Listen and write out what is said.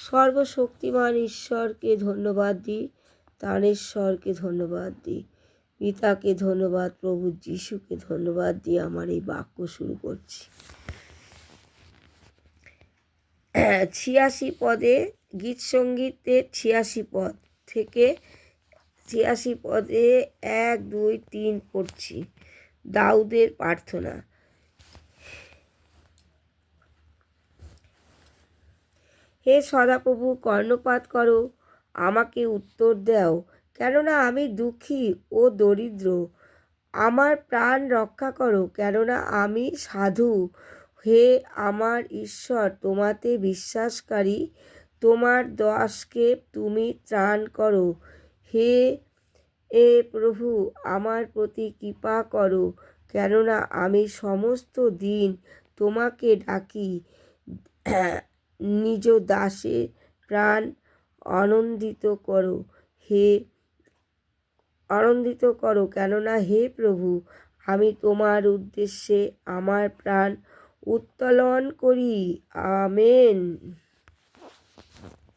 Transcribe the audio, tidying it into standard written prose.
সর্বশক্তিমান ঈশ্বরকে ধন্যবাদ দিই, প্রাণেশ্বরকে ধন্যবাদ দিই, পিতাকে ধন্যবাদ, প্রভু যিশুকে ধন্যবাদ দিয়ে আমার এই বাক্য শুরু করছি। 86 পদে গীত সঙ্গীতের 86 পদ থেকে 86 পদে 1, 2, 3 পড়ছি। দাউদের প্রার্থনা। হে সদাপ্রভু, কর্ণপাত করো, আমাকে উত্তর দাও, কেননা আমি দুঃখী ও দরিদ্র। আমার প্রাণ রক্ষা করো, কেননা আমি সাধু। হে আমার ঈশ্বর, তোমাতে বিশ্বাসকারী, তোমার দাসকে তুমি ত্রাণ করো। হে প্রভু, আমার প্রতি কৃপা করো, কেননা আমি সমস্ত দিন তোমাকে ডাকি। নিজ দাসের প্রাণ আনন্দিত করো, কেননা হে প্রভু, আমি তোমার উদ্দেশ্যে আমার প্রাণ উত্তোলন করি। আমেন।